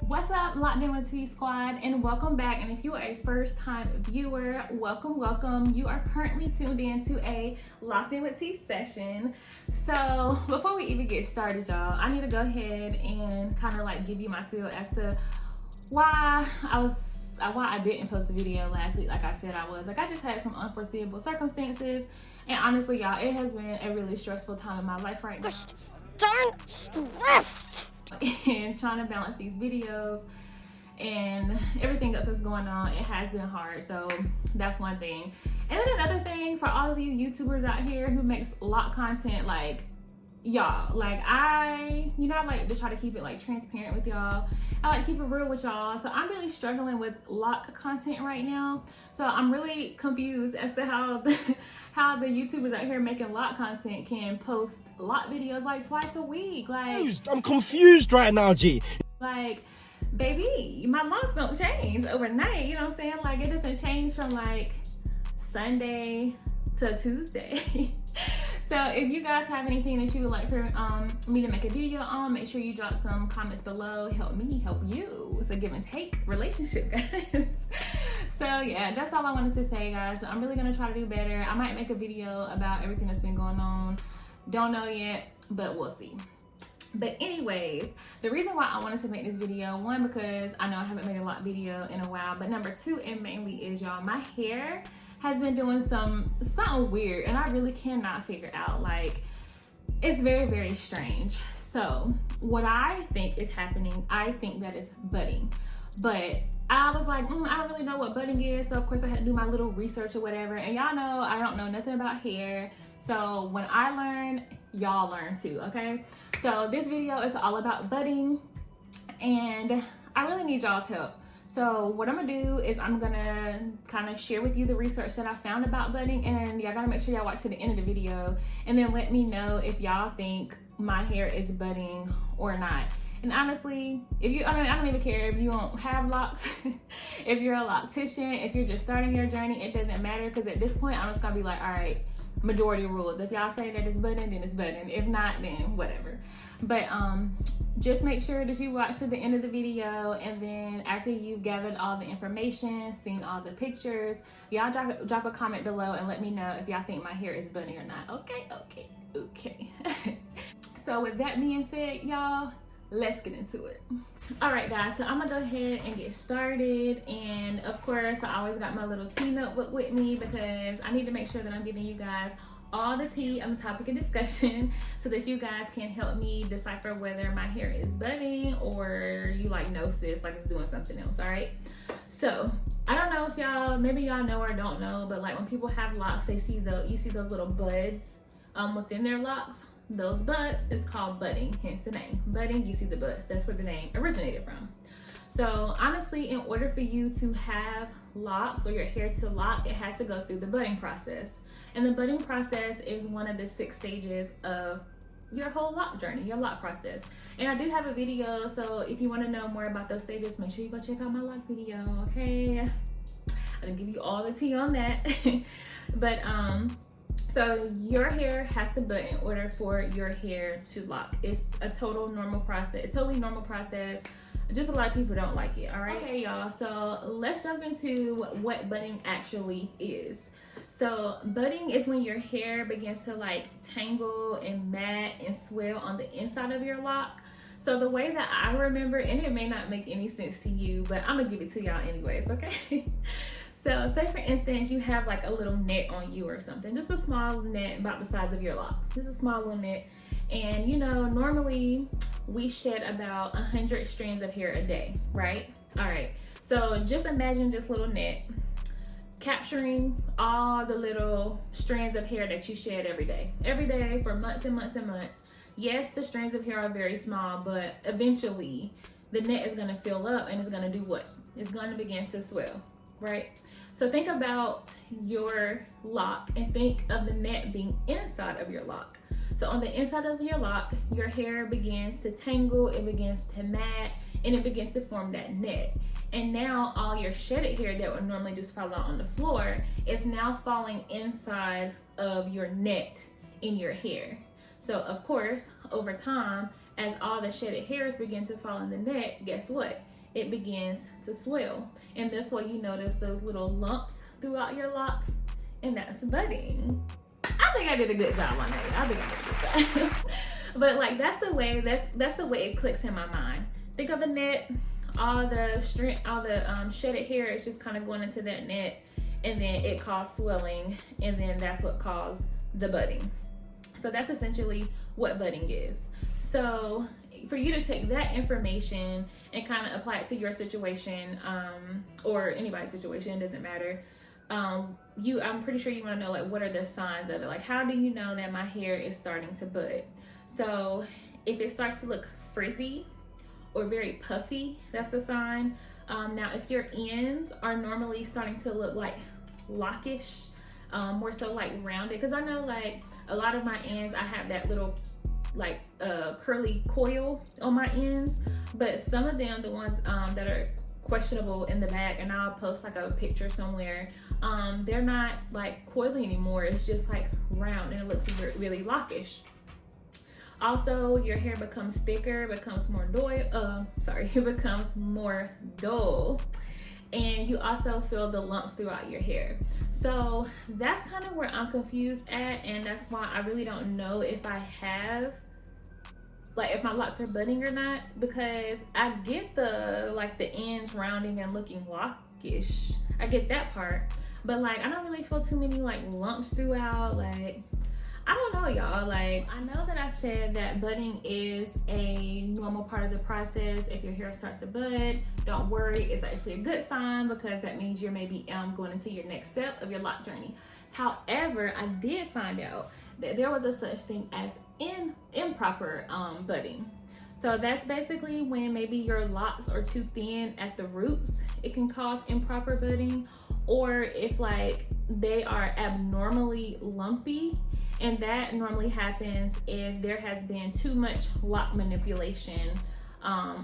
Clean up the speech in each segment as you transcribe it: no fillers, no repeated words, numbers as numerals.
What's up, Locked In with T Squad, and welcome back. And if you are a first time viewer, welcome. You are currently tuned in to a Locked In with T session. So before we even get started, y'all, I need to go ahead and kind of like give you my spiel as to why I didn't post a video last week like I said I was. Like, I just had some unforeseeable circumstances, and honestly, y'all, it has been a really stressful time in my life right now. Darn stressed! And trying to balance these videos and everything else that's going on, it has been hard. So that's one thing. And then another thing, for all of you YouTubers out here who makes lock content, like, y'all, like, I like to try to keep it like transparent with y'all. I like to keep it real with y'all. So I'm really struggling with lock content right now. So I'm really confused as to how the YouTubers out here making lock content can post lock videos like twice a week. Like, I'm confused right now, G. Like, baby, my locks don't change overnight. You know what I'm saying? Like, it doesn't change from like Sunday to Tuesday. So if you guys have anything that you would like for me to make a video on, make sure you drop some comments below. Help me help you. It's a give and take relationship, guys. So yeah, that's all I wanted to say, guys. I'm really gonna try to do better. I might make a video about everything that's been going on. Don't know yet, but we'll see. But anyways, the reason why I wanted to make this video, one, because I know I haven't made a lock video in a while, but number two, and mainly is, y'all, my hair has been doing something weird, and I really cannot figure out. Like, it's very, very strange. So what I think is happening, I think that it's budding. But I was like, I don't really know what budding is. So of course I had to do my little research or whatever. And y'all know I don't know nothing about hair. So when I learn, y'all learn too, okay? So this video is all about budding, and I really need y'all's help. So what I'm gonna do is I'm gonna kind of share with you the research that I found about budding, and y'all gotta make sure y'all watch to the end of the video, and then let me know if y'all think my hair is budding or not. And honestly, I don't even care if you don't have locks, if you're a loctician, if you're just starting your journey, it doesn't matter, because at this point, I'm just gonna be like, all right, majority rules. If y'all say that it's budding, then it's budding. If not, then whatever. But just make sure that you watch to the end of the video, and then after you've gathered all the information, seen all the pictures, y'all drop a comment below and let me know if y'all think my hair is budding or not. Okay. So with that being said, y'all, let's get into it. All right, guys, so I'm gonna go ahead and get started. And of course, I always got my little tea notebook with me, because I need to make sure that I'm giving you guys all the tea on the topic of discussion, so that you guys can help me decipher whether my hair is budding or you like know sis, like it's doing something else. All right, so I don't know if y'all, maybe y'all know or don't know, but like when people have locks, you see those little buds within their locks. Those buds is called budding, hence the name. Budding, you see the buds. That's where the name originated from. So honestly, in order for you to have locks or your hair to lock, it has to go through the budding process. And the budding process is one of the 6 stages of your whole lock journey, your lock process. And I do have a video, so if you want to know more about those stages, make sure you go check out my lock video, okay? I'll give you all the tea on that. But so your hair has to bud in order for your hair to lock. It's a totally normal process. Just a lot of people don't like it, all right? Okay, y'all, so let's jump into what budding actually is. So budding is when your hair begins to like tangle and mat and swell on the inside of your lock. So the way that I remember, and it may not make any sense to you, but I'm gonna give it to y'all anyways, okay? So say for instance, you have like a little net on you or something, just a small net about the size of your lock, just a small little net. And you know, normally we shed about 100 strands of hair a day, right? All right, so just imagine this little net capturing all the little strands of hair that you shed every day for months and months and months. Yes, the strands of hair are very small, but eventually the net is going to fill up, and it's going to do what? It's going to begin to swell, right? So think about your lock and think of the net being inside of your lock. So on the inside of your lock, your hair begins to tangle, it begins to mat, and it begins to form that net. And now all your shedded hair that would normally just fall out on the floor is now falling inside of your net in your hair. So of course, over time, as all the shedded hairs begin to fall in the net, guess what? it begins to swell. And this way you notice those little lumps throughout your lock, and that's budding. I think I did a good job on that. I think I did a good job. But like that's the way it clicks in my mind. Think of a net, all the shedded hair is just kind of going into that net, and then it caused swelling, and then that's what caused the budding. So that's essentially what budding is. So for you to take that information and kind of apply it to your situation, or anybody's situation, it doesn't matter. I'm pretty sure you want to know, like, what are the signs of it? Like, how do you know that my hair is starting to bud? So if it starts to look frizzy or very puffy, that's a sign. Now, if your ends are normally starting to look like lockish, more so like rounded, because I know like a lot of my ends, I have that little like curly coil on my ends, but some of them, the ones that are questionable in the back, and I'll post like a picture somewhere, they're not like coily anymore. It's just like round, and it looks really lockish. Also, your hair becomes thicker, becomes more it becomes more dull, and you also feel the lumps throughout your hair. So that's kind of where I'm confused at, and that's why I really don't know if I have, like, if my locks are budding or not, because I get the ends rounding and looking lockish. I get that part, but like I don't really feel too many like lumps throughout. Like, I don't know, y'all. Like, I know that I said that budding is a normal part of the process. If your hair starts to bud, don't worry. It's actually a good sign, because that means you're maybe going into your next step of your lock journey. However, I did find out that there was a such thing as improper budding. So that's basically when maybe your locks are too thin at the roots. It can cause improper budding, or if like they are abnormally lumpy. And that normally happens if there has been too much lock manipulation,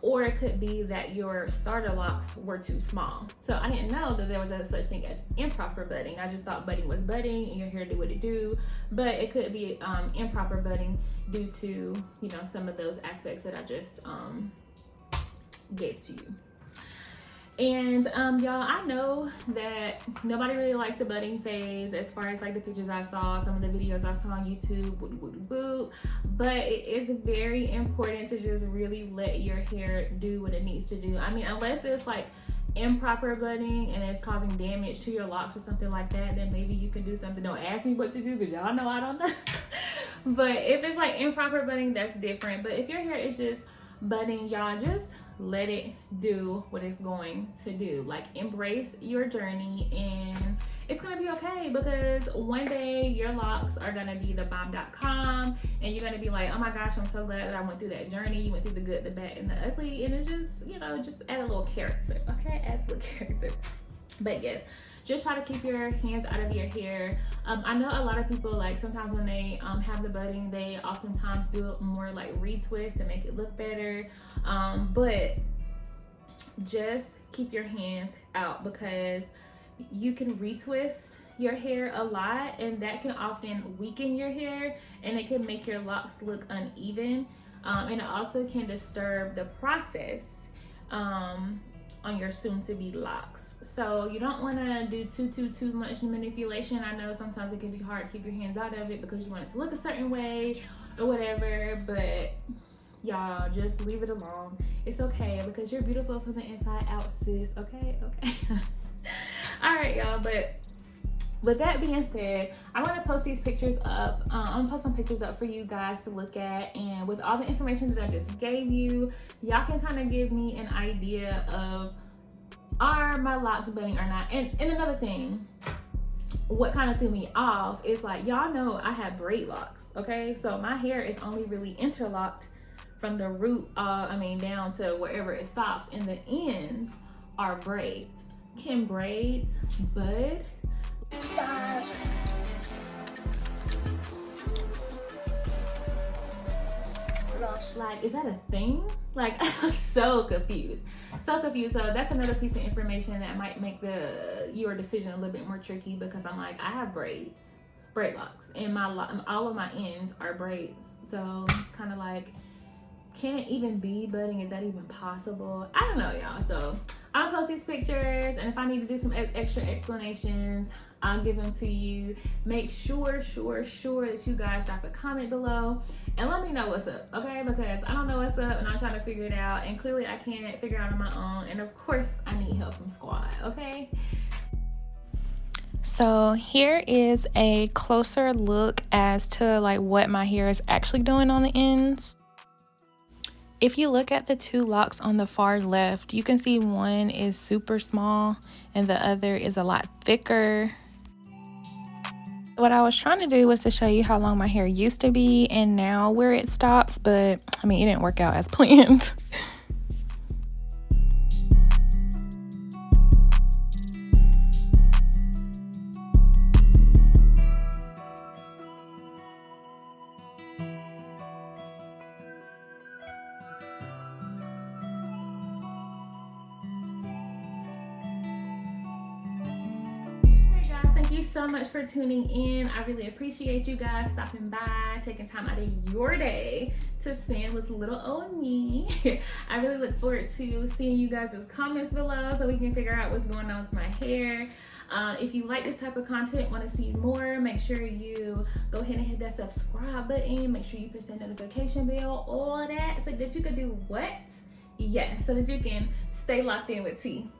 or it could be that your starter locks were too small. So I didn't know that there was a such thing as improper budding. I just thought budding was budding and your hair do what it do, but it could be improper budding due to, you know, some of those aspects that I just gave to you. And y'all, I know that nobody really likes the budding phase as far as like the pictures I saw, some of the videos I saw on YouTube, but it is very important to just really let your hair do what it needs to do. I mean, unless it's like improper budding and it's causing damage to your locks or something like that, then maybe you can do something. Don't ask me what to do, because y'all know I don't know. But if it's like improper budding, that's different. But if your hair is just budding, y'all, just let it do what it's going to do. Like, embrace your journey, and it's gonna be okay, because one day your locks are gonna be the bomb.com, and you're gonna be like, oh my gosh, I'm so glad that I went through that journey. You went through the good, the bad, and the ugly, and it's just, you know, just add a little character, okay? Add a little character. But yes, just try to keep your hands out of your hair. I know a lot of people, like, sometimes when they have the budding, they oftentimes do it more like retwist to make it look better. But just keep your hands out, because you can retwist your hair a lot, and that can often weaken your hair, and it can make your locks look uneven. And it also can disturb the process on your soon-to-be locks. So you don't want to do too much manipulation. I know sometimes it can be hard to keep your hands out of it because you want it to look a certain way or whatever, but y'all, just leave it alone. It's okay, because you're beautiful from the inside out, sis. Okay. All right, y'all, but with that being said, I want to post these pictures up. I'm gonna post some pictures up for you guys to look at, and with all the information that I just gave you, y'all can kind of give me an idea of, are my locks budding or not? And another thing, what kind of threw me off is, like, y'all know I have braid locks, okay? So my hair is only really interlocked from the root, down to wherever it stops, and the ends are braids. Can braids bud? Like, is that a thing? Like, I'm so confused. So that's another piece of information that might make your decision a little bit more tricky, because I'm like, I have braid locks, and all of my ends are braids. So it's kind of like, can it even be budding? Is that even possible? I don't know, y'all. So I'll post these pictures, and if I need to do some extra explanations, I'll give them to you. Make sure that you guys drop a comment below and let me know what's up, okay? Because I don't know what's up and I'm trying to figure it out, and clearly I can't figure it out on my own, and of course I need help from squad, okay? So here is a closer look as to like what my hair is actually doing on the ends. If you look at the two locks on the far left, you can see one is super small and the other is a lot thicker. What I was trying to do was to show you how long my hair used to be and now where it stops, but I mean, it didn't work out as planned. Thank you so much for tuning in. I really appreciate you guys stopping by, taking time out of your day to spend with little old me. I really look forward to seeing you guys' comments below so we can figure out what's going on with my hair. If you like this type of content, want to see more, make sure you go ahead and hit that subscribe button. Make sure you push that notification bell, all of that, so that you can do what? Yes, so that you can stay locked in with T.